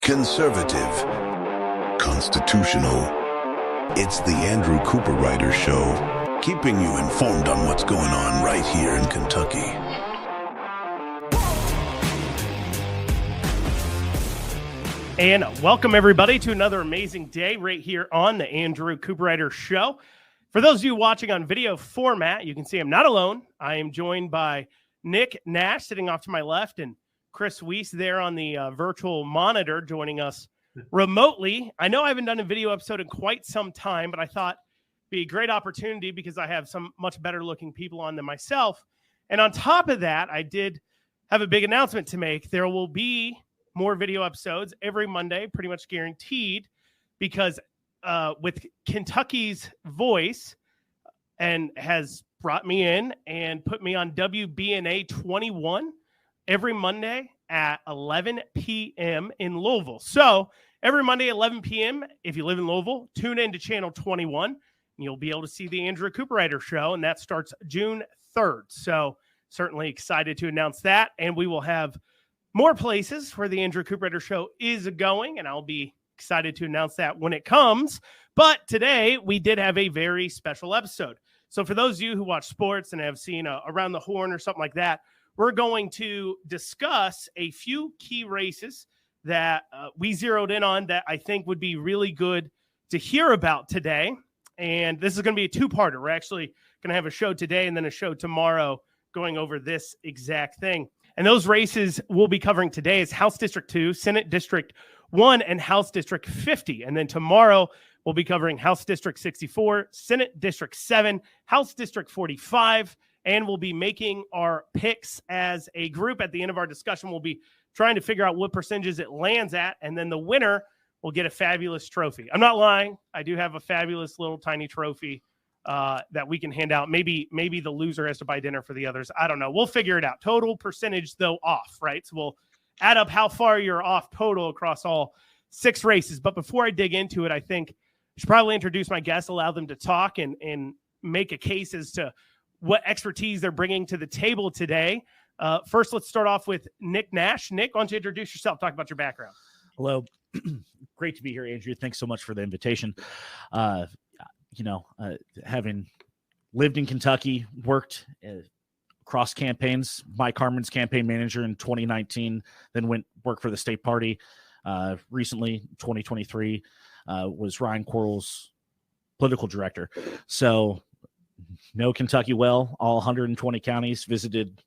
conservative, constitutional. It's the Andrew Cooperrider Show, keeping you informed on what's going on right here in Kentucky. And welcome, everybody, to another amazing day right here on the Andrew Cooperrider Show. For those of you watching on video format, you can see I'm not alone. I am joined by Nick Nash sitting off to my left and Chris Wiest there on the virtual monitor joining us remotely. I know I haven't done a video episode in quite some time, but I thought it'd be a great opportunity because I have some much better looking people on than myself. And on top of that, I did have a big announcement to make. There will be more video episodes every Monday, pretty much guaranteed, because with Kentucky's voice and has brought me in and put me on WBNA 21 every Monday at 11 p.m. in Louisville. So every Monday at 11 p.m., if you live in Louisville, tune in to channel 21 and you'll be able to see the Andrew Cooperrider Show, and that starts June 3rd. So certainly excited to announce that, and we will have more places where the Andrew Cooperrider Show is going, and I'll be excited to announce that when it comes. But today we did have a very special episode. So for those of you who watch sports and have seen Around the Horn or something like that, we're going to discuss a few key races that we zeroed in on that I think would be really good to hear about today. And this is going to be a two-parter. We're actually going to have a show today and then a show tomorrow going over this exact thing. And those races we'll be covering today is House District 2, Senate District 1, and House District 50. And then tomorrow we'll be covering House District 64, Senate District 7, House District 45, and we'll be making our picks as a group. At the end of our discussion, we'll be trying to figure out what percentages it lands at, and then the winner will get a fabulous trophy. I'm not lying. I do have a fabulous little tiny trophy that we can hand out. Maybe the loser has to buy dinner for the others. I don't know. We'll figure it out. Total percentage, though, off, right? So we'll add up how far you're off total across all 6 races. But before I dig into it, I think I should probably introduce my guests, allow them to talk and make a case as to what expertise they're bringing to the table today. First, let's start off with Nick Nash. Nick, why don't you introduce yourself? Talk about your background. Hello. Great to be here, Andrew. Thanks so much for the invitation. Having lived in Kentucky, worked across campaigns, Mike Harmon's campaign manager in 2019, then went work for the state party. Recently, 2023, was Ryan Quarles' political director. So know Kentucky well, all 120 counties, visited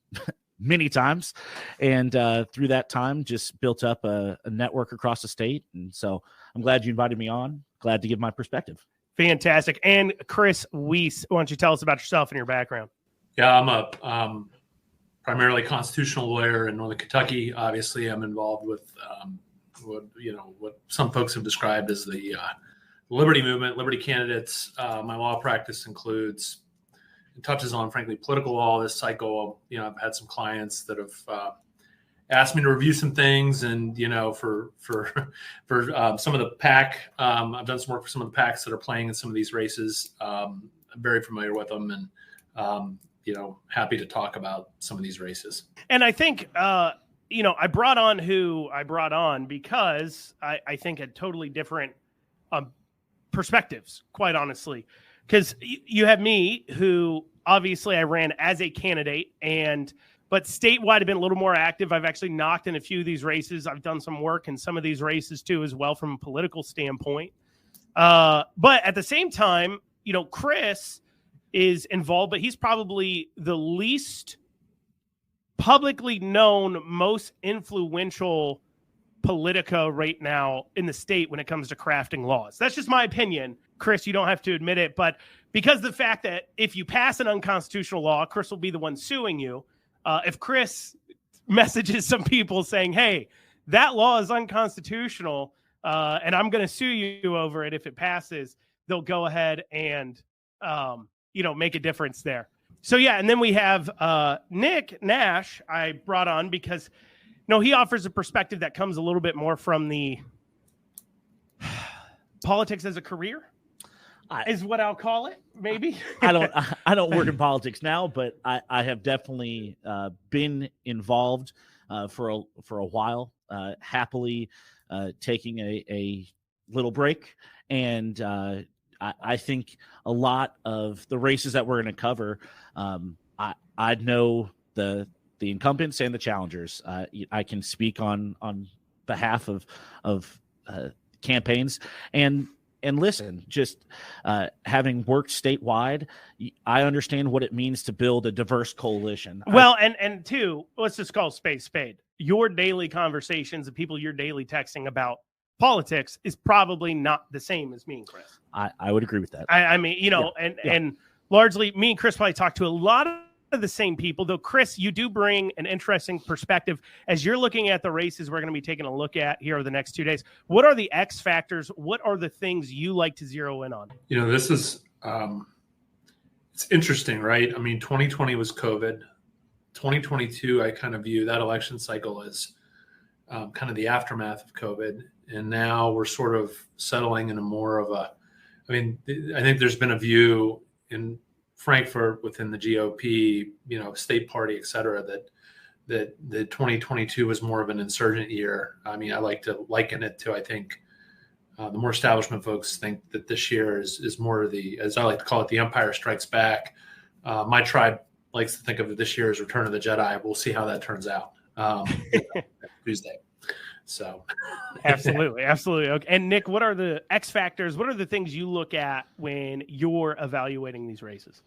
many times. And through that time, just built up a network across the state. And so I'm glad you invited me on. Glad to give my perspective. Fantastic. And Chris Wiest, why don't you tell us about yourself and your background? Yeah, I'm a primarily constitutional lawyer in Northern Kentucky. Obviously, I'm involved with what some folks have described as the liberty movement, liberty candidates. My law practice includes and touches on, frankly, political law this cycle. I've had some clients that have asked me to review some things, and for some of the PAC, I've done some work for some of the PACs that are playing in some of these races. I'm very familiar with them, and happy to talk about some of these races. And I think I brought on who I brought on because I think had totally different perspectives, quite honestly. Because you have me, who obviously I ran as a candidate, but statewide I've been a little more active. I've actually knocked in a few of these races. I've done some work in some of these races too, as well, from a political standpoint. But at the same time, Chris is involved, but he's probably the least publicly known, most influential Politico right now in the state when it comes to crafting laws. That's just my opinion. Chris, you don't have to admit it, but because of the fact that if you pass an unconstitutional law, Chris will be the one suing you. If Chris messages some people saying, hey, that law is unconstitutional, and I'm going to sue you over it if it passes, they'll go ahead and, make a difference there. So, yeah, and then we have Nick Nash I brought on because he offers a perspective that comes a little bit more from the politics as a career. is what I'll call it. Maybe I don't work in politics now, but I have definitely been involved for a while. Happily taking a little break. And I think a lot of the races that we're going to cover, I know the incumbents and the challengers. I can speak on behalf of campaigns and listen, just having worked statewide, I understand what it means to build a diverse coalition. Well, and two, let's just call spade. Your daily conversations and people you're daily texting about politics is probably not the same as me and Chris. I would agree with that. I mean, and largely me and Chris probably talk to a lot of the same people, though. Chris, you do bring an interesting perspective as you're looking at the races we're going to be taking a look at here over the next 2 days. What are the X factors? What are the things you like to zero in on? This is it's interesting, right? I mean, 2020 was COVID. 2022, I kind of view that election cycle as kind of the aftermath of COVID. And now we're sort of settling in a more of a, I think there's been a view in Frankfurt within the GOP, state party, et cetera, that 2022 was more of an insurgent year. I mean, I like to liken it to, I think the more establishment folks think that this year is more of the, as I like to call it, the Empire Strikes Back. My tribe likes to think of this year as Return of the Jedi. We'll see how that turns out Tuesday. So absolutely. Okay. And Nick, what are the X factors? What are the things you look at when you're evaluating these races?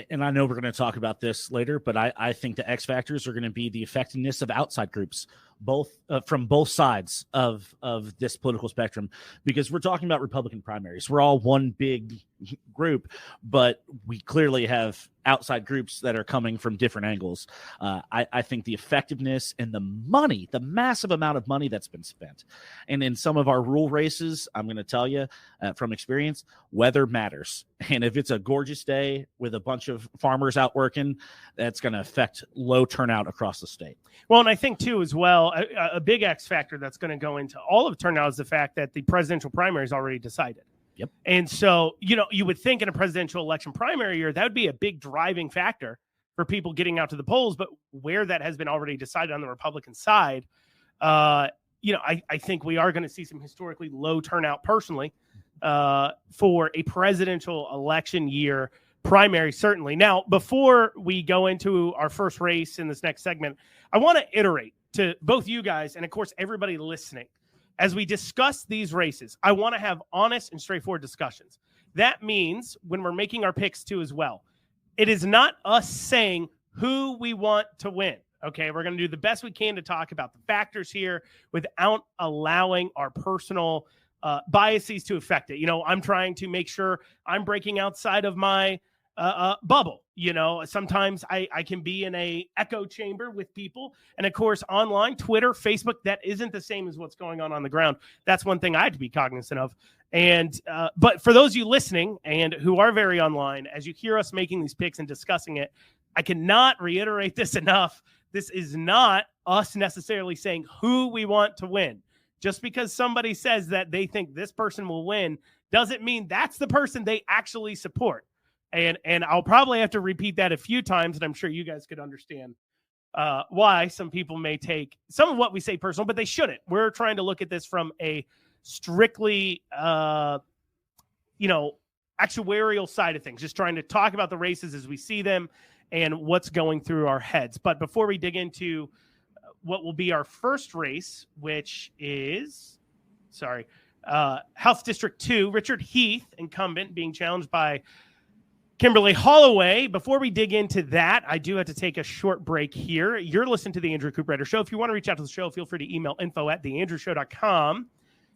And I know we're going to talk about this later, but I think the X factors are going to be the effectiveness of outside groups, both from both sides of this political spectrum, because we're talking about Republican primaries. We're all one big group, but we clearly have outside groups that are coming from different angles. I think the effectiveness and the money, the massive amount of money that's been spent. And in some of our rural races, I'm going to tell you from experience, weather matters. And if it's a gorgeous day with a bunch of farmers out working, that's going to affect low turnout across the state. Well, and I think too, as well, a big X factor that's going to go into all of turnout is the fact that the presidential primary is already decided. Yep. And so, you would think in a presidential election primary year, that would be a big driving factor for people getting out to the polls. But where that has been already decided on the Republican side, I think we are going to see some historically low turnout personally for a presidential election year primary, certainly. Now, before we go into our first race in this next segment, I want to iterate to both you guys and, of course, everybody listening. As we discuss these races, I want to have honest and straightforward discussions. That means when we're making our picks too as well, it is not us saying who we want to win. Okay, we're going to do the best we can to talk about the factors here without allowing our personal biases to affect it. I'm trying to make sure I'm breaking outside of my bubble. Sometimes I can be in a echo chamber with people. And of course, online, Twitter, Facebook, that isn't the same as what's going on the ground. That's one thing I have to be cognizant of. And, but for those of you listening and who are very online, as you hear us making these picks and discussing it, I cannot reiterate this enough. This is not us necessarily saying who we want to win. Just because somebody says that they think this person will win doesn't mean that's the person they actually support. And I'll probably have to repeat that a few times, and I'm sure you guys could understand why some people may take some of what we say personal, but they shouldn't. We're trying to look at this from a strictly, actuarial side of things, just trying to talk about the races as we see them and what's going through our heads. But before we dig into what will be our first race, which is, House District 2, Richard Heath, incumbent, being challenged by Kimberly Holloway. Before we dig into that, I do have to take a short break here. You're listening to the Andrew Cooperrider Show. If you want to reach out to the show, feel free to email info@theandrewshow.com.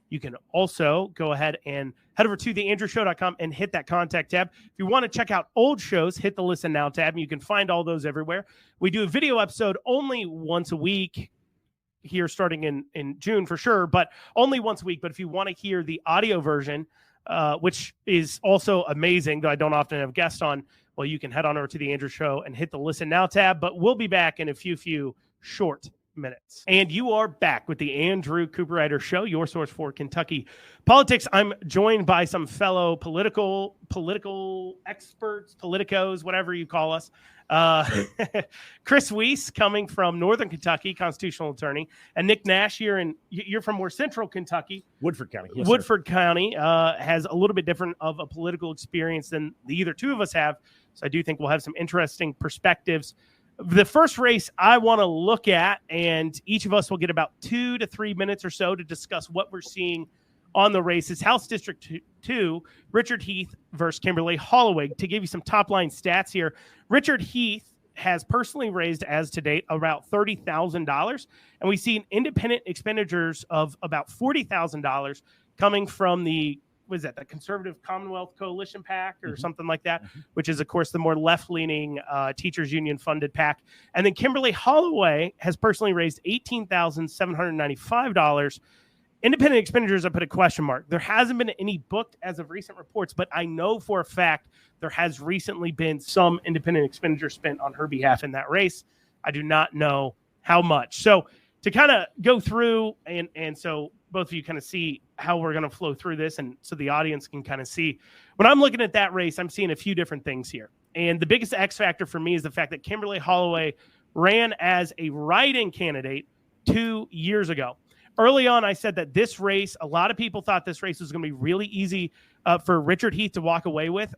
You can also go ahead and head over to theandrewshow.com and hit that contact tab. If you want to check out old shows, hit the listen now tab, and you can find all those everywhere. We do a video episode only once a week here starting in June for sure, but only once a week. But if you want to hear the audio version, which is also amazing, though I don't often have guests on, well, you can head on over to the Andrew Show and hit the Listen Now tab. But we'll be back in a few short minutes. And you are back with the Andrew Cooperrider Show, your source for Kentucky politics. I'm joined by some fellow political experts, politicos, whatever you call us. Chris Wiest, coming from Northern Kentucky, constitutional attorney, and Nick Nash here, and you're from more central Kentucky. Woodford County. Yes, Woodford County has a little bit different of a political experience than either two of us have. So I do think we'll have some interesting perspectives. The first race I want to look at, and each of us will get about 2 to 3 minutes or so to discuss what we're seeing on the race, is House District 2, Richard Heath versus Kimberly Holloway. To give you some top-line stats here, Richard Heath has personally raised, as to date, about $30,000, and we see independent expenditures of about $40,000 coming from the Conservative Commonwealth Coalition PAC or something like that, which is, of course, the more left-leaning teachers union funded PAC. And then Kimberly Holloway has personally raised $18,795. Independent expenditures, I put a question mark. There hasn't been any booked as of recent reports, but I know for a fact there has recently been some independent expenditure spent on her behalf in that race. I do not know how much. So to kind of go through, and so both of you kind of see how we're going to flow through this, and so the audience can kind of see. When I'm looking at that race, I'm seeing a few different things here. And the biggest X factor for me is the fact that Kimberly Holloway ran as a write-in candidate 2 years ago. Early on, I said that this race, a lot of people thought this race was going to be really easy for Richard Heath to walk away with.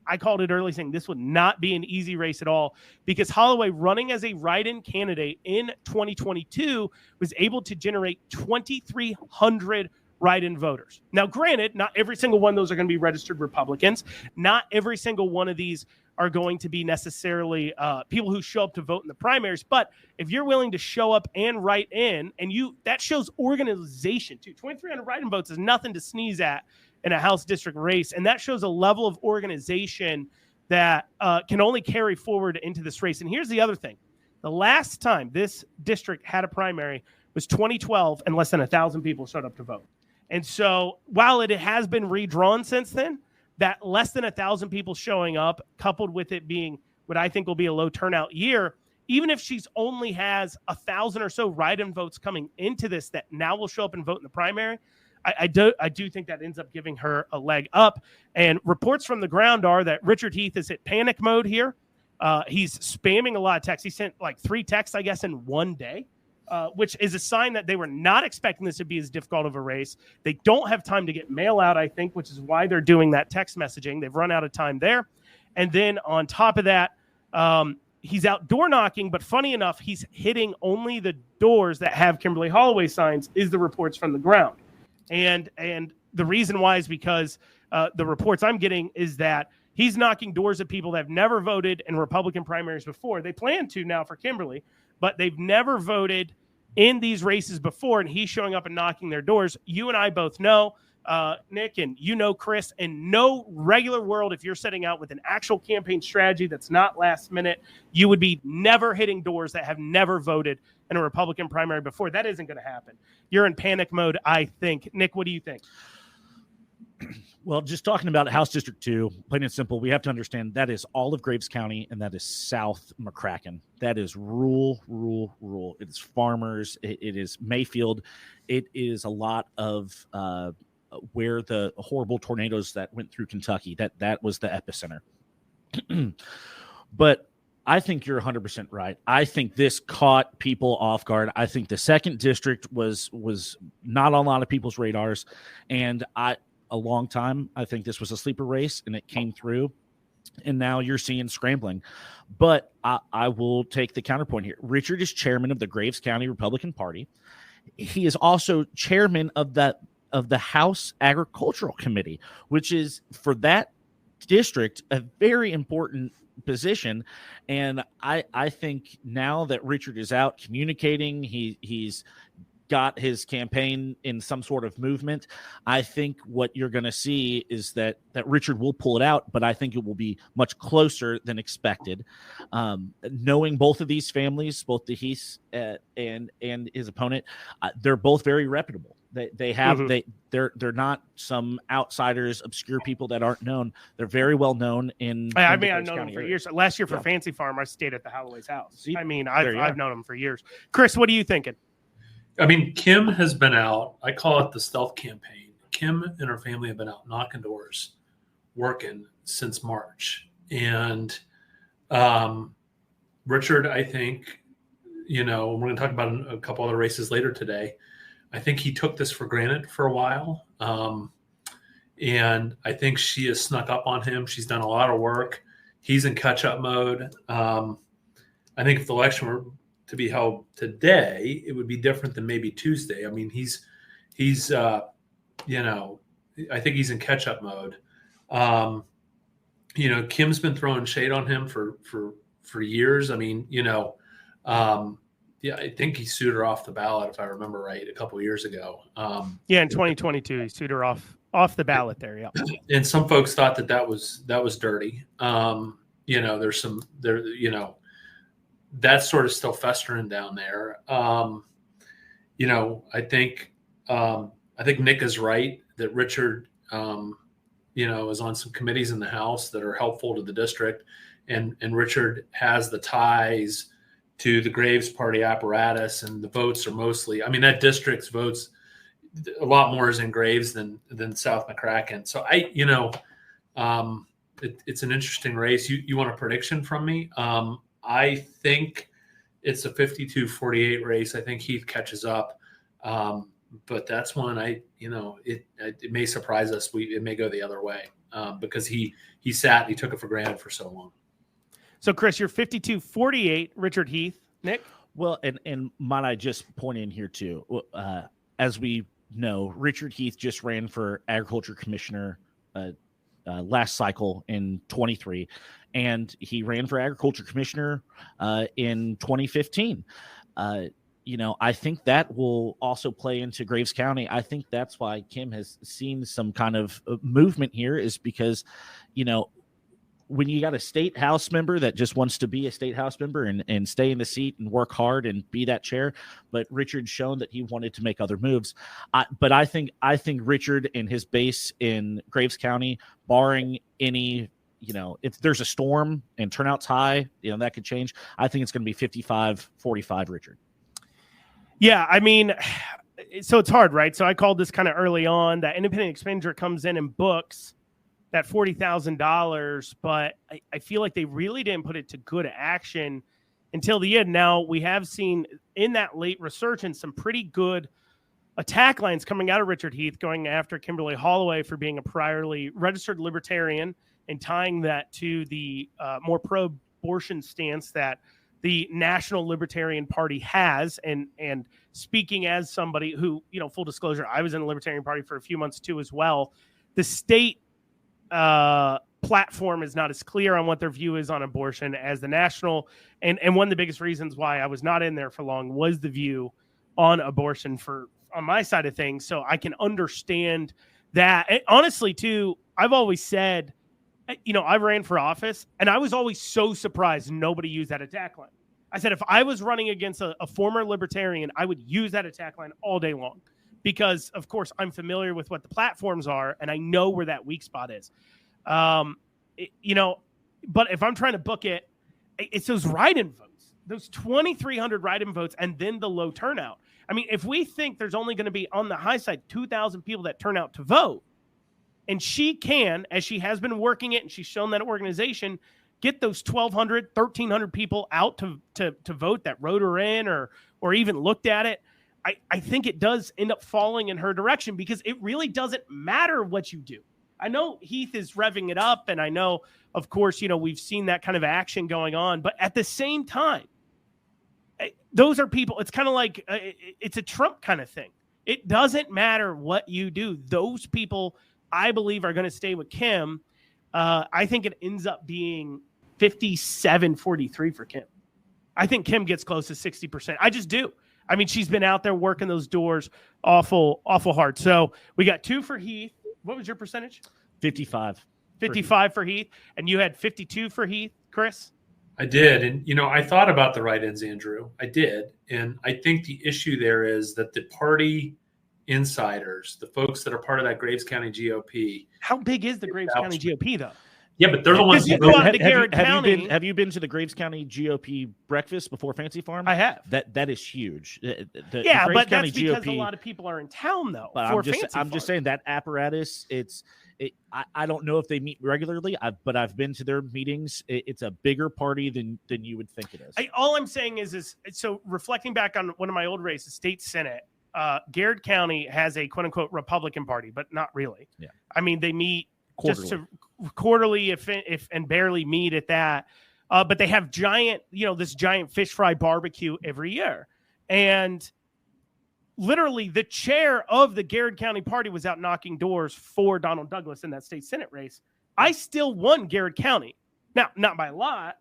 I called it early, saying this would not be an easy race at all, because Holloway, running as a write-in candidate in 2022, was able to generate 2,300 write-in voters. Now, granted, not every single one of those are going to be registered Republicans. Not every single one of these are going to be necessarily people who show up to vote in the primaries. But if you're willing to show up and write in, and that shows organization too. 2,300 write-in votes is nothing to sneeze at in a House district race. And that shows a level of organization that can only carry forward into this race. And here's the other thing. The last time this district had a primary was 2012, and less than 1,000 people showed up to vote. And so while it has been redrawn since then, that less than 1,000 people showing up, coupled with it being what I think will be a low turnout year, even if she's only has 1,000 or so write-in votes coming into this that now will show up and vote in the primary, I do think that ends up giving her a leg up. And reports from the ground are that Richard Heath is at panic mode here. He's spamming a lot of texts. He sent like 3 texts, I guess, in one day. Which is a sign that they were not expecting this to be as difficult of a race. They don't have time to get mail out, I think, which is why they're doing that text messaging. They've run out of time there. And then on top of that, he's out door knocking, but funny enough, he's hitting only the doors that have Kimberly Holloway signs, is the reports from the ground. And the reason why is because the reports I'm getting is that he's knocking doors at people that have never voted in Republican primaries before. They plan to now for Kimberly, but they've never voted in these races before, and he's showing up and knocking their doors. You and I both know, Nick, and you know, Chris, in no regular world, if you're setting out with an actual campaign strategy that's not last minute, you would be never hitting doors that have never voted in a Republican primary before. That isn't going to happen. You're in panic mode, I think. Nick, what do you think? Well, just talking about House District 2, plain and simple, we have to understand that is all of Graves County, and that is South McCracken. That is rural. It is farmers. It is Mayfield. It is a lot of where the horrible tornadoes that went through Kentucky, that was the epicenter. But I think you're 100% right. I think this caught people off guard. I think the 2nd District was not on a lot of people's radars, and a long time, I think this was a sleeper race, and it came through, and now you're seeing scrambling. But I will take the counterpoint here. Richard is chairman of the Graves County Republican Party. He is also chairman of the House Agricultural Committee, which is, for that district, a very important position. And I think now that Richard is out communicating, he's got his campaign in some sort of movement, I think what you're going to see is that Richard will pull it out, but I think it will be much closer than expected. Knowing both of these families, both the Heaths and his opponent, they're both very reputable. They have Mhm. they're not some outsiders, obscure people that aren't known. They're very well known in I the mean, I've Graves known him County for area. years. Last year for Yeah. Fancy Farm, I stayed at the Holloway's house. See, I mean, there you I've are. known him for years. Chris, what are you thinking? I mean, Kim has been out. I call it the stealth campaign. Kim and her family have been out knocking doors, working since March. And Richard, I think, we're going to talk about a couple other races later today. I think he took this for granted for a while. And I think she has snuck up on him. She's done a lot of work. He's in catch-up mode. I think if the election were to be held today, it would be different than maybe Tuesday. I mean, he's I think he's in catch-up mode. Kim's been throwing shade on him for years. I mean, I think he sued her off the ballot, if I remember right, a couple of years ago. In 2022, he sued her off the ballot there. Yeah. And some folks thought that was dirty. That's sort of still festering down there. I think Nick is right that Richard, is on some committees in the House that are helpful to the district, and Richard has the ties to the Graves party apparatus, and the votes are mostly, I mean, that district's votes, a lot more is in Graves than South McCracken. So it's an interesting race. You want a prediction from me? I think it's a 52-48 race. I think Heath catches up. But that's one it may surprise us. It may go the other way because he sat and he took it for granted for so long. So, Chris, you're 52-48, Richard Heath. Nick? Well, and might I just point in here too, as we know, Richard Heath just ran for Agriculture Commissioner last cycle in 23, and he ran for Agriculture Commissioner in 2015. I think that will also play into Graves County. I think that's why Kim has seen some kind of movement here, is because, when you got a state house member that just wants to be a state house member and stay in the seat and work hard and be that chair, but Richard's shown that he wanted to make other moves. But I think Richard and his base in Graves County, barring any, if there's a storm and turnout's high, that could change. I think it's going to be 55-45 Richard. Yeah, I mean, so it's hard, right? So I called this kind of early on. That independent expenditure comes in and books that $40,000, but I feel like they really didn't put it to good action until the end. Now, we have seen in that late resurgence some pretty good attack lines coming out of Richard Heath, going after Kimberly Holloway for being a priorly registered libertarian and tying that to the more pro-abortion stance that the National Libertarian Party has. And speaking as somebody who, full disclosure, I was in the Libertarian Party for a few months too as well. The state platform is not as clear on what their view is on abortion as the national. And one of the biggest reasons why I was not in there for long was the view on abortion on my side of things. So I can understand that. And honestly, too, I've always said, I ran for office and I was always so surprised nobody used that attack line. I said, if I was running against a former libertarian, I would use that attack line all day long. Because, of course, I'm familiar with what the platforms are, and I know where that weak spot is. But if I'm trying to book it, it's those write-in votes, those 2,300 write-in votes, and then the low turnout. I mean, if we think there's only going to be, on the high side, 2,000 people that turn out to vote, and she can, as she has been working it, and she's shown that organization, get those 1,200, 1,300 people out to vote that wrote her in or even looked at it, I think it does end up falling in her direction because it really doesn't matter what you do. I know Heath is revving it up, and I know, of course, we've seen that kind of action going on. But at the same time, those are people. It's kind of like it's a Trump kind of thing. It doesn't matter what you do. Those people, I believe, are going to stay with Kim. I think it ends up being 57-43 for Kim. I think Kim gets close to 60%. I just do. I mean, she's been out there working those doors awful hard. So we got 2 for Heath. What was your percentage? 55. 55 for Heath. And you had 52 for Heath, Chris? I did. And, I thought about the write-ins, Andrew. I did. And I think the issue there is that the party insiders, the folks that are part of that Graves County GOP. How big is the Graves County GOP, though? Yeah, but they're the ones you who go out voted. to Garrett County. Have you been to the Graves County GOP breakfast before Fancy Farm? I have. That is huge. The but County that's because GOP, a lot of people are in town, though. But I'm just saying that apparatus. I don't know if they meet regularly, but I've been to their meetings. It's a bigger party than you would think it is. All I'm saying is so reflecting back on one of my old races, state Senate, Garrett County has a quote unquote Republican Party, but not really. Yeah. I mean, they meet quarterly, if and barely meet at that. But they have this giant fish fry barbecue every year. And literally the chair of the Garrett County Party was out knocking doors for Donald Douglas in that state Senate race. I still won Garrett County. Now, not by a lot,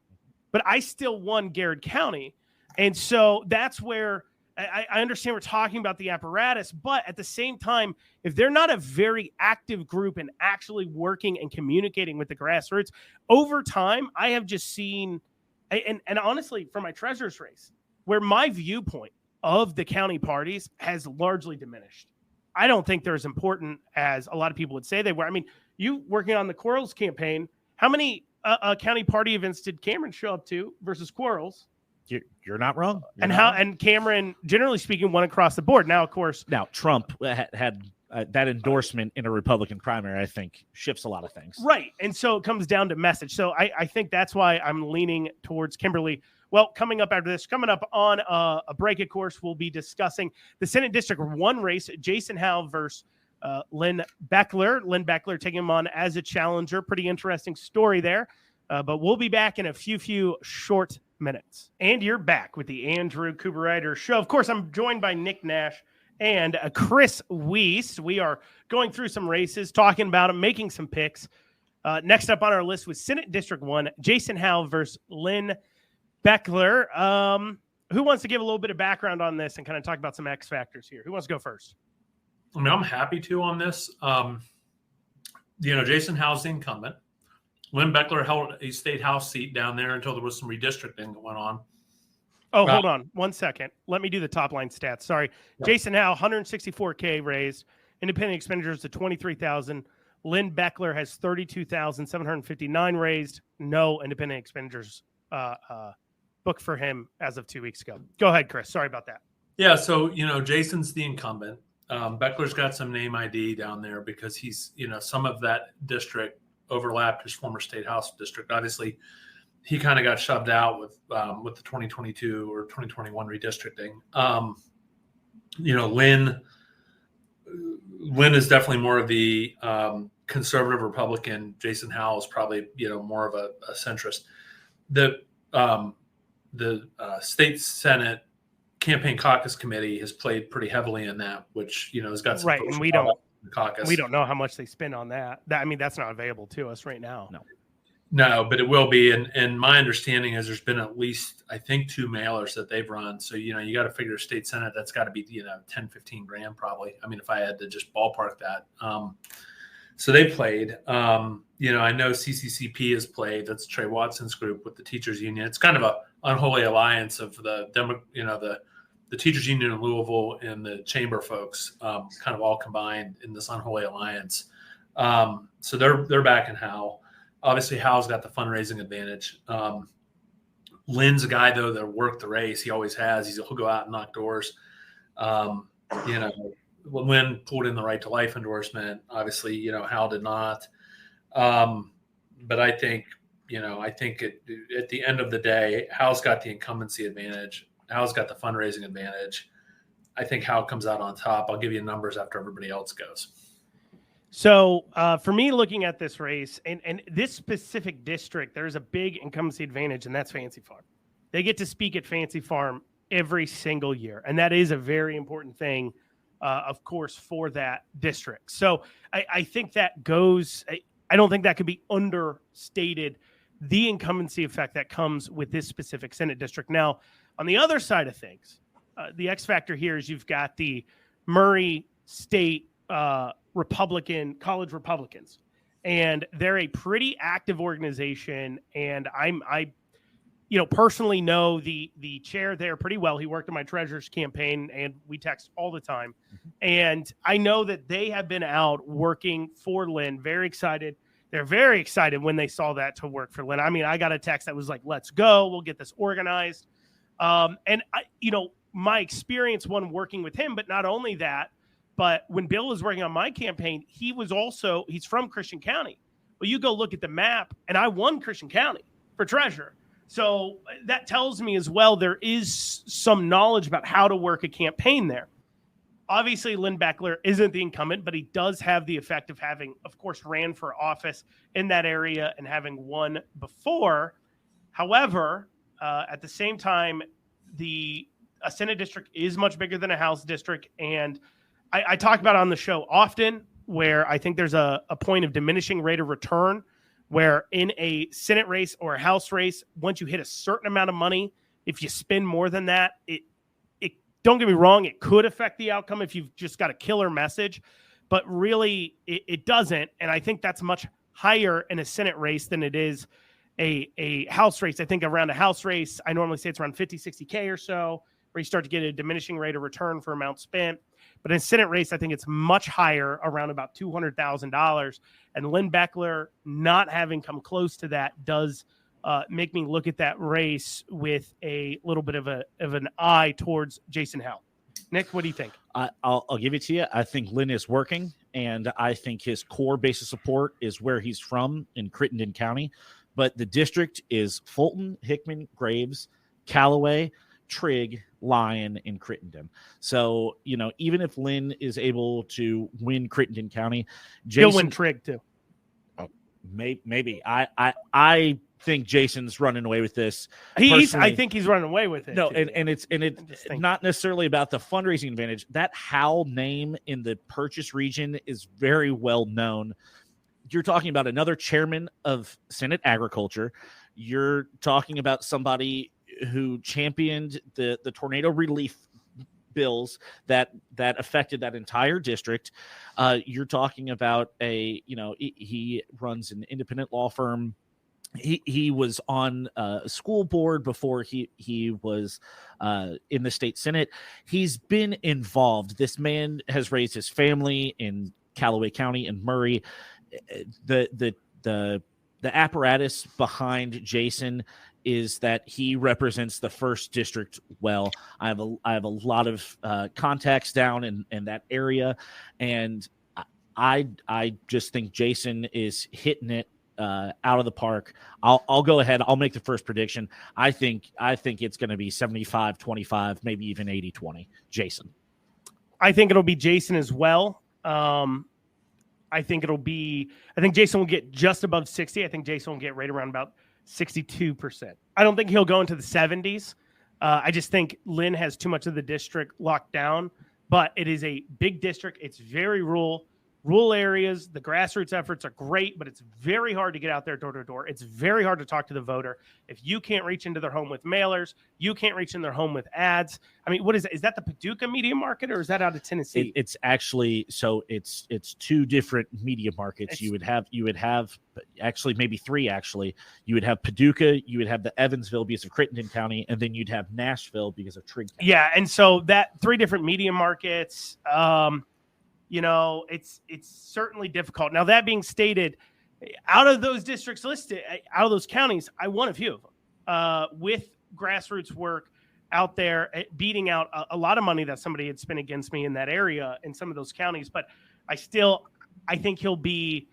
but I still won Garrett County. And so that's where I understand we're talking about the apparatus, but at the same time, if they're not a very active group and actually working and communicating with the grassroots over time, I have just seen, and honestly, for my treasurer's race, where my viewpoint of the county parties has largely diminished. I don't think they're as important as a lot of people would say they were. I mean, you working on the Quarles campaign, how many county party events did Cameron show up to versus Quarles? You're not wrong. And Cameron, generally speaking, won across the board. Now, of course, Trump had that endorsement in a Republican primary, I think, shifts a lot of things. Right. And so it comes down to message. So I think that's why I'm leaning towards Kimberly. Well, coming up after this, coming up on a break, of course, we'll be discussing the Senate District 1 race, Jason Howe versus Lynn Beckler. Lynn Beckler taking him on as a challenger. Pretty interesting story there. But we'll be back in a few short minutes. And you're back with the Andrew Cooperrider Show. Of course, I'm joined by Nick Nash and Chris Wiest. We are going through some races, talking about them, making some picks. Next up on our list was Senate District 1, Jason Howe versus Lynn Beckler. Who wants to give a little bit of background on this and kind of talk about some X factors here? Who wants to go first? I mean, I'm happy to on this. Jason Howe's the incumbent. Lynn Beckler held a state house seat down there until there was some redistricting going on. Oh, hold on 1 second. Let me do the top line stats. Sorry. Yeah. Jason Howe, $164K raised. Independent expenditures to $23,000. Lynn Beckler has $32,759 raised. No independent expenditures booked for him as of 2 weeks ago. Go ahead, Chris. Sorry about that. Yeah, so, Jason's the incumbent. Beckler's got some name ID down there because he's, some of that district overlapped his former state house district. Obviously, he kind of got shoved out with the 2022 or 2021 redistricting. Lynn is definitely more of the conservative Republican. Jason Howe is probably more of a centrist. The state Senate campaign caucus committee has played pretty heavily in that, which has got some right, and we don't know how much they spend on that. That's not available to us right now. No, but it will be. And my understanding is there's been at least, I think, 2 mailers that they've run. So, you got to figure state Senate, that's got to be, 10, 15 grand probably. I mean, if I had to just ballpark that. So they played. I know CCCP has played. That's Trey Watson's group with the teachers union. It's kind of a unholy alliance of the teachers union in Louisville and the chamber folks, kind of all combined in this unholy alliance. So they're backing Howe. Obviously, Howe's got the fundraising advantage. Lynn's a guy, though, that worked the race. He always has. He'll go out and knock doors. Lynn pulled in the right to life endorsement. Obviously, Howe did not. But I think, at the end of the day, Howe's got the incumbency advantage. Howe's got the fundraising advantage. I think Howe comes out on top. I'll give you numbers after everybody else goes. So for me, looking at this race and this specific district, there's a big incumbency advantage, and that's Fancy Farm. They get to speak at Fancy Farm every single year, and that is a very important thing, of course, for that district. So I think that goes – I don't think that could be understated, the incumbency effect that comes with this specific Senate district. Now, on the other side of things, the X factor here is you've got the Murray State college Republicans, and they're a pretty active organization. And personally know the chair there pretty well. He worked on my treasurer's campaign, and we text all the time. And I know that they have been out working for Lynn. Very excited. They're very excited when they saw that to work for Lynn. I mean, I got a text that was like, "Let's go. We'll get this organized." And my experience working with him, but not only that, but when Bill was working on my campaign, he's from Christian County. Well, you go look at the map, and I won Christian County for treasurer. So that tells me as well there is some knowledge about how to work a campaign there. Obviously, Lynn Beckler isn't the incumbent, but he does have the effect of having, of course, ran for office in that area and having won before. However, at the same time, a Senate district is much bigger than a House district. And I talk about it on the show often, where I think there's a point of diminishing rate of return, where in a Senate race or a House race, once you hit a certain amount of money, if you spend more than that, it don't get me wrong, it could affect the outcome if you've just got a killer message, but really it doesn't. And I think that's much higher in a Senate race than it is a House race. I think around a House race, I normally say it's around 50, 60K or so, where you start to get a diminishing rate of return for amount spent. But in a Senate race, I think it's much higher, around about $200,000. And Lynn Beckler not having come close to that does make me look at that race with a little bit of an eye towards Jason Howell. Nick, what do you think? I'll give it to you. I think Lynn is working, and I think his core base of support is where he's from in Crittenden County. But the district is Fulton, Hickman, Graves, Callaway, Trigg, Lyon, and Crittenden. So, even if Lynn is able to win Crittenden County, he'll win Trigg too. Oh, maybe. I think Jason's running away with this. I think he's running away with it. No, too. and it's not necessarily about the fundraising advantage. That Howell name in the Purchase region is very well known. You're talking about another chairman of Senate Agriculture. You're talking about somebody who championed the tornado relief bills that affected that entire district. You're talking about he runs an independent law firm. He was on a school board before he was in the state Senate. He's been involved. This man has raised his family in Callaway County and Murray. The apparatus behind Jason is that he represents the first district well. I have a lot of contacts down in that area, and I just think Jason is hitting it out of the park. I'll go ahead. I'll make the first prediction. I think it's going to be 75-25, maybe even 80-20. Jason. I think it'll be Jason as well. I think Jason will get just above 60. I think Jason will get right around about 62%. I don't think he'll go into the 70s. I just think Lynn has too much of the district locked down, but it is a big district. It's very rural areas. The grassroots efforts are great, but it's very hard to get out there door to door. It's very hard to talk to the voter. If you can't reach into their home with mailers, you can't reach in their home with ads. I mean, what is that? Is that the Paducah media market, or is that out of Tennessee? It's actually, so it's two different media markets. You would have actually maybe three. Actually, you would have Paducah, you would have the Evansville because of Crittenden County, and then you'd have Nashville because of Trigg County. Yeah, and so that three different media markets. It's certainly difficult. Now, that being stated, out of those districts listed, out of those counties, I won a few of them with grassroots work out there, beating out a lot of money that somebody had spent against me in that area in some of those counties. But I think he'll be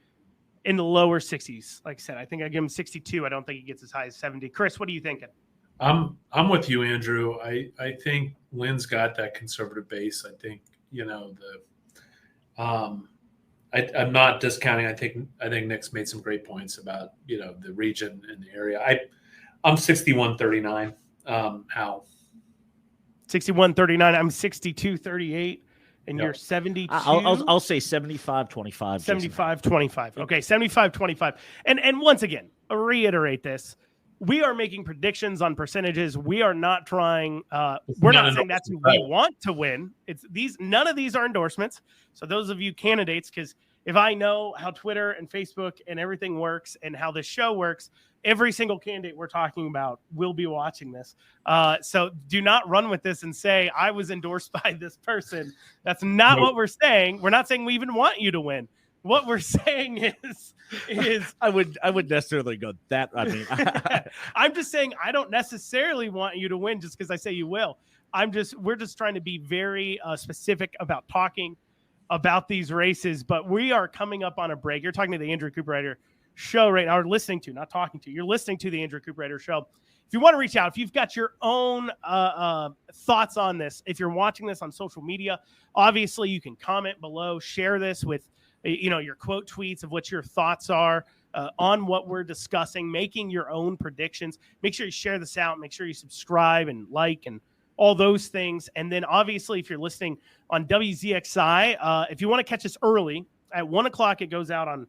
in the lower 60s. Like I said, I think I give him 62. I don't think he gets as high as 70. Chris, what are you thinking? I'm with you, Andrew. I think Lynn's got that conservative base. I think, I'm not discounting. I think Nick's made some great points about, the region and the area. I'm 61-39. How? 61-39. I'm 62-38. And you're 72. I'll say 75-25. 75-25. Okay, 75-25. And once again, I'll reiterate this. We are making predictions on percentages. We are not trying. We're not saying that's who we want to win. None of these are endorsements. So those of you candidates, because if I know how Twitter and Facebook and everything works and how this show works, every single candidate we're talking about will be watching this. So do not run with this and say, I was endorsed by this person. That's not what we're saying. We're not saying we even want you to win. What we're saying is I would necessarily go that. I mean, I'm just saying I don't necessarily want you to win just because I say you will. We're just trying to be very specific about talking about these races, but we are coming up on a break. You're talking to the Andrew Cooperrider show right now, or listening to, not talking to. You're listening to the Andrew Cooperrider show. If you want to reach out, if you've got your own thoughts on this, if you're watching this on social media, obviously you can comment below, share this with your quote tweets of what your thoughts are on what we're discussing, making your own predictions. Make sure you share this out. Make sure you subscribe and like and all those things. And then obviously, if you're listening on WZXI, if you want to catch us early at 1:00, it goes out on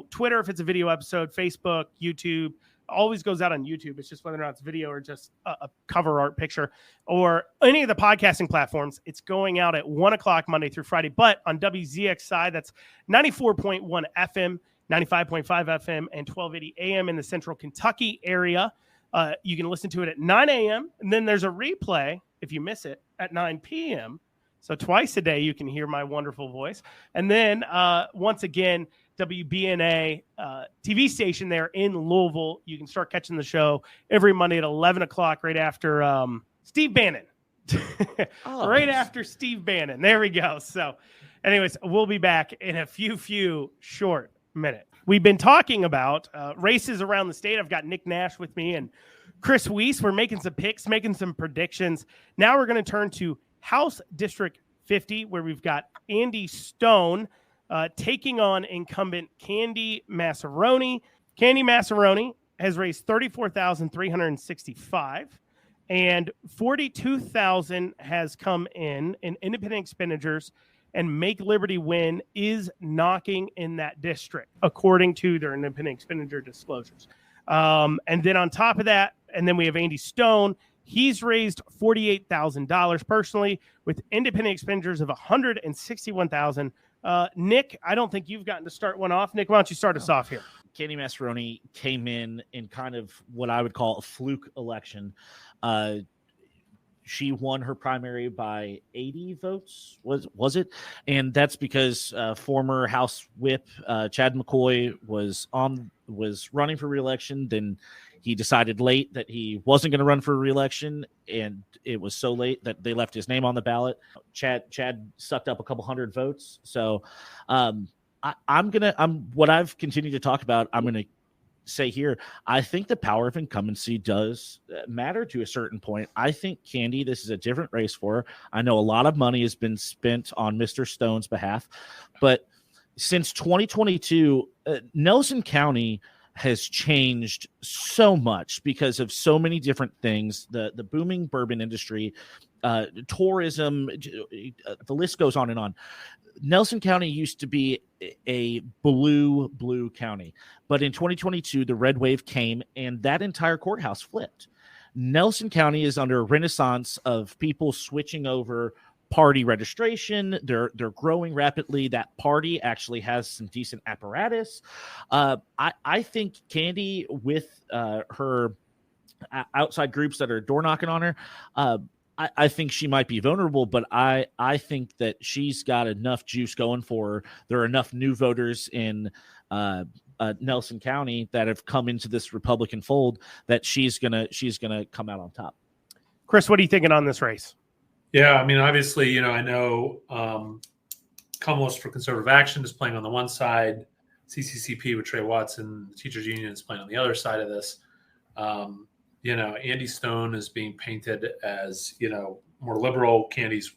Twitter if it's a video episode, Facebook, YouTube. Always goes out on YouTube. It's just whether or not it's video or just a cover art picture or any of the podcasting platforms. It's going out at 1:00 Monday through Friday. But on WZXI, that's 94.1 FM, 95.5 FM, and 1280 AM in the Central Kentucky area. You can listen to it at 9 a.m. And then there's a replay if you miss it at 9 p.m. So twice a day you can hear my wonderful voice. And then once again, WBNA TV station there in Louisville. You can start catching the show every Monday at 11 o'clock right after Steve Bannon. Right after Steve Bannon. There we go. So anyways, we'll be back in a few short minutes. We've been talking about races around the state. I've got Nick Nash with me and Chris Wiest. We're making some picks, making some predictions. Now we're going to turn to House District 50, where we've got Andy Stone taking on incumbent Candy Massaroni. Candy Massaroni has raised $34,365, and $42,000 has come in independent expenditures, and Make Liberty Win is knocking in that district, according to their independent expenditure disclosures. And then on top of that, and then we have Andy Stone. He's raised $48,000 personally with independent expenditures of $161,000. Nick, I don't think you've gotten to start one off. Nick, why don't you start us off here? Candy Massaroni came in kind of what I would call a fluke election. She won her primary by 80 votes, was it? And that's because former House Whip Chad McCoy was running for re-election. Then he decided late that he wasn't going to run for re-election, and it was so late that they left his name on the ballot. Chad sucked up a couple hundred votes. So what I've continued to talk about, I'm going to say here, I think the power of incumbency does matter to a certain point. I think Candy, this is a different race for her. I know a lot of money has been spent on Mr. Stone's behalf, but since 2022, Nelson County has changed so much because of so many different things. The booming bourbon industry, tourism, the list goes on and on. Nelson County used to be a blue county, but in 2022, the red wave came and that entire courthouse flipped. Nelson County is under a renaissance of people switching over party registration. They're growing rapidly. That party actually has some decent apparatus. I think Candy, with her outside groups that are door knocking on her, I think she might be vulnerable, but I think that she's got enough juice going for her. There are enough new voters in Nelson County that have come into this Republican fold that she's gonna come out on top. Chris, what are you thinking on this race? Yeah, I mean, obviously, I know Commonwealth for Conservative Action is playing on the one side, CCCP with Trey Watson, the Teachers Union is playing on the other side of this. Andy Stone is being painted as, more liberal. Candy's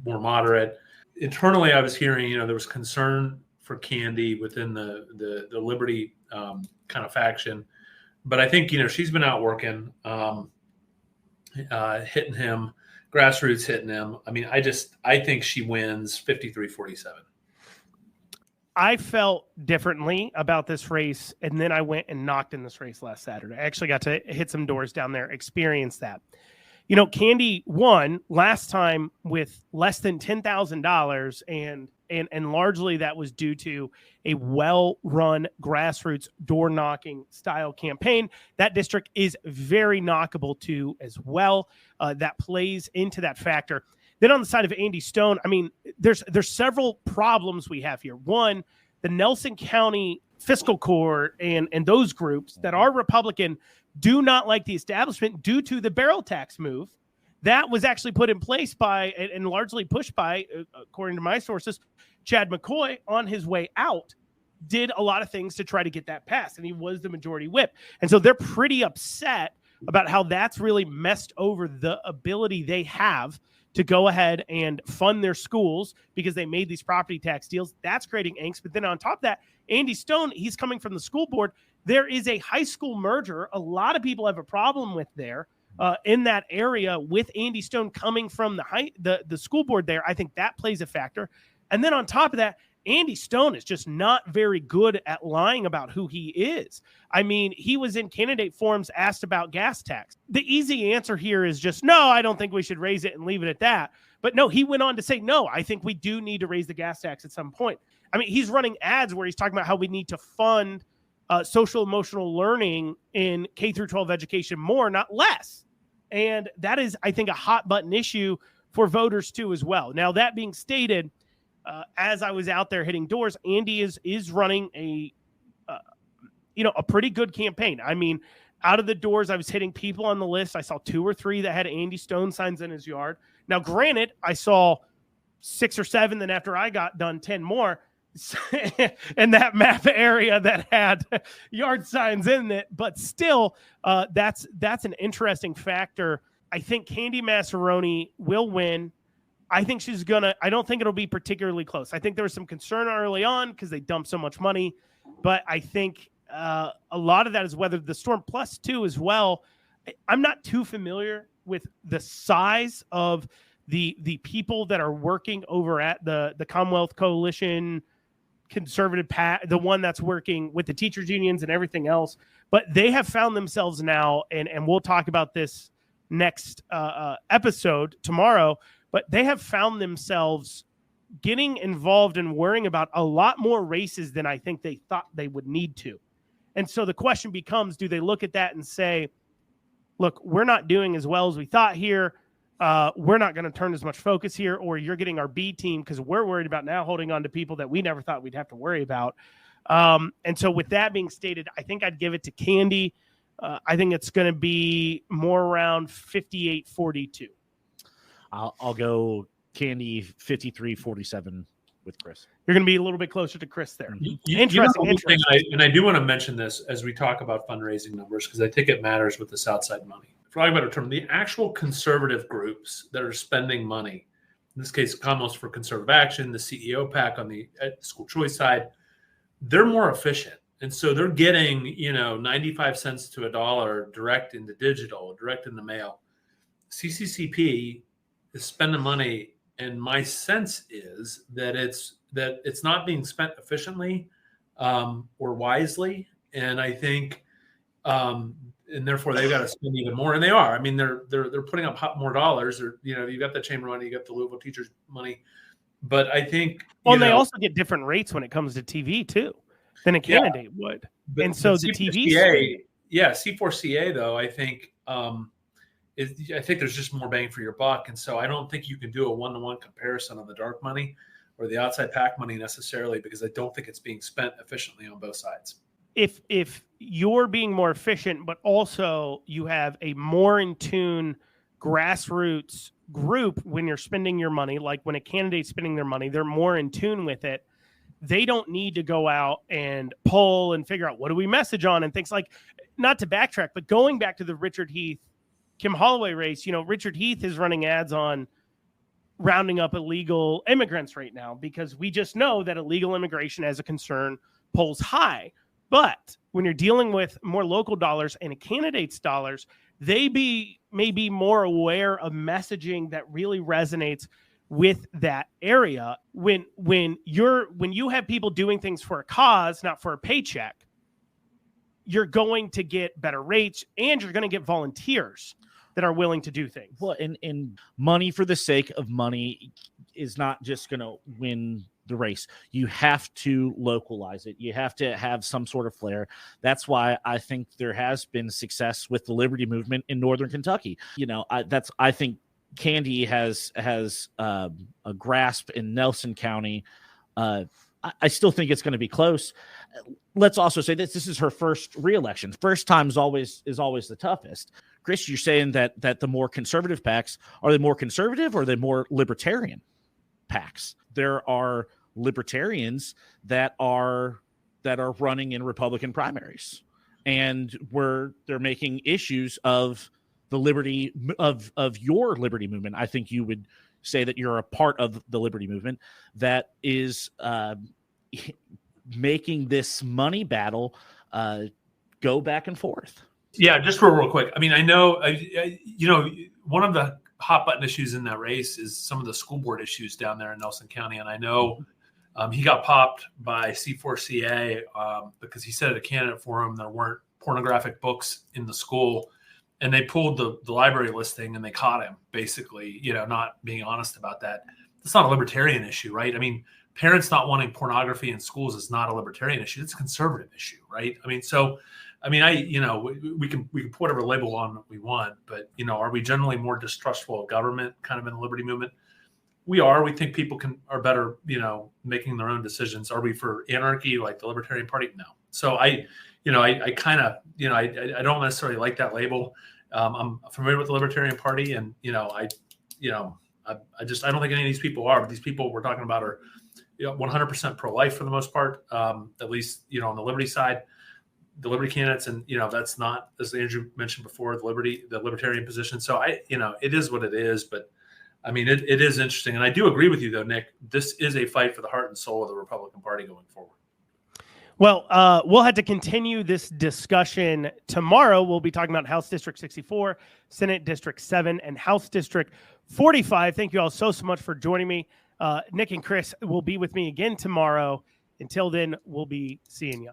more moderate. Internally, I was hearing, there was concern for Candy within the Liberty kind of faction. But I think, she's been out working, hitting him, grassroots hitting him. I mean, I think she wins 53-47. I felt differently about this race, and then I went and knocked in this race last Saturday. I actually got to hit some doors down there, experience that. Candy won last time with less than $10,000, and And largely that was due to a well-run grassroots door-knocking style campaign. That district is very knockable too as well. That plays into that factor. Then on the side of Andy Stone, I mean, there's several problems we have here. One, the Nelson County Fiscal Court and those groups that are Republican do not like the establishment due to the barrel tax move that was actually put in place by and largely pushed by, according to my sources, Chad McCoy on his way out did a lot of things to try to get that passed, and he was the majority whip. And so they're pretty upset about how that's really messed over the ability they have to go ahead and fund their schools because they made these property tax deals. That's creating angst. But then on top of that, Andy Stone, he's coming from the school board. There is a high school merger a lot of people have a problem with there in that area with Andy Stone coming from the school board there. I think that plays a factor. And then on top of that, Andy Stone is just not very good at lying about who he is. I mean, he was in candidate forums asked about gas tax. The easy answer here is just, no, I don't think we should raise it and leave it at that. But no, he went on to say, no, I think we do need to raise the gas tax at some point. I mean, he's running ads where he's talking about how we need to fund social emotional learning in K through 12 education more, not less. And that is, I think, a hot button issue for voters too as well. Now, that being stated, as I was out there hitting doors, Andy is running a pretty good campaign. I mean, out of the doors, I was hitting people on the list. I saw 2 or 3 that had Andy Stone signs in his yard. Now, granted, I saw 6 or 7. Then after I got done, 10 more in that map area that had yard signs in it. But still, that's an interesting factor. I think Candy Massaroni will win. I think I don't think it'll be particularly close. I think there was some concern early on because they dumped so much money, but I think a lot of that is weathered the storm. Plus, too, as well, I'm not too familiar with the size of the people that are working over at the Commonwealth Coalition Conservative the one that's working with the teachers unions and everything else, but they have found themselves now, and we'll talk about this next episode tomorrow, but they have found themselves getting involved and worrying about a lot more races than I think they thought they would need to. And so the question becomes, do they look at that and say, look, we're not doing as well as we thought here. We're not going to turn as much focus here, or you're getting our B team because we're worried about now holding on to people that we never thought we'd have to worry about. And so with that being stated, I think I'd give it to Candy. I think it's going to be more around 58-42. I'll go Candy 53-47 with Chris. You're going to be a little bit closer to Chris there. Interesting. And I do want to mention this as we talk about fundraising numbers, because I think it matters with this outside money. For lack of a better term, the actual conservative groups that are spending money, in this case, Commonwealth for Conservative Action, the CEO PAC on the school choice side, they're more efficient. And so they're getting, 95 cents to $1 direct into digital, direct in the mail. CCCP is spending money, and my sense is that it's not being spent efficiently or wisely. And I think, and therefore they've got to spend even more, and they are. I mean, they're putting up more dollars. Or you've got the chamber money, you got the Louisville teachers money, but I think they also get different rates when it comes to TV too than a candidate would. And so the TV, C4CA though, I think there's just more bang for your buck, and so I don't think you can do a 1-to-1 comparison on the dark money or the outside PAC money necessarily, because I don't think it's being spent efficiently on both sides. If you're being more efficient, but also you have a more in tune grassroots group when you're spending your money, like when a candidate's spending their money, they're more in tune with it. They don't need to go out and poll and figure out what do we message on and things like, not to backtrack, but going back to the Richard Heath, Kim Holloway race, Richard Heath is running ads on rounding up illegal immigrants right now because we just know that illegal immigration as a concern polls high. But when you're dealing with more local dollars and a candidate's dollars, they may be more aware of messaging that really resonates with that area. When you have people doing things for a cause, not for a paycheck, you're going to get better rates and you're going to get volunteers that are willing to do things. Well, and money for the sake of money is not just going to win the race. You have to localize it. You have to have some sort of flair. That's why I think there has been success with the Liberty movement in Northern Kentucky. I think Candy has a grasp in Nelson County. I still think it's going to be close. Let's also say this is her first re-election. First time is always the toughest. Chris, you're saying that the more conservative PACs, are they more conservative or are they more libertarian PACs? There are libertarians that are running in Republican primaries, and where they're making issues of the liberty of your liberty movement. I think you would say that you're a part of the liberty movement that is making this money battle go back and forth. Yeah, just real quick. I mean, I know, one of the hot button issues in that race is some of the school board issues down there in Nelson County. And I know he got popped by C4CA because he said at a candidate forum there weren't pornographic books in the school. And they pulled the library listing and they caught him, basically, not being honest about that. It's not a libertarian issue, right? I mean, parents not wanting pornography in schools is not a libertarian issue. It's a conservative issue, right? I mean, we can put whatever label on we want, but, are we generally more distrustful of government kind of in the liberty movement? We are. We think people are better, making their own decisions. Are we for anarchy like the Libertarian Party? No. So I kind of, I don't necessarily like that label. I'm familiar with the Libertarian Party, and I don't think any of these people are. But these people we're talking about are 100% pro-life for the most part, at least on the liberty side, the liberty candidates, and that's not, as Andrew mentioned before, the libertarian position. So it is what it is. But I mean, it is interesting, and I do agree with you though, Nick. This is a fight for the heart and soul of the Republican Party going forward. Well, we'll have to continue this discussion tomorrow. We'll be talking about House District 64, Senate District 7, and House District 45. Thank you all so much for joining me. Nick and Chris will be with me again tomorrow. Until then, we'll be seeing you.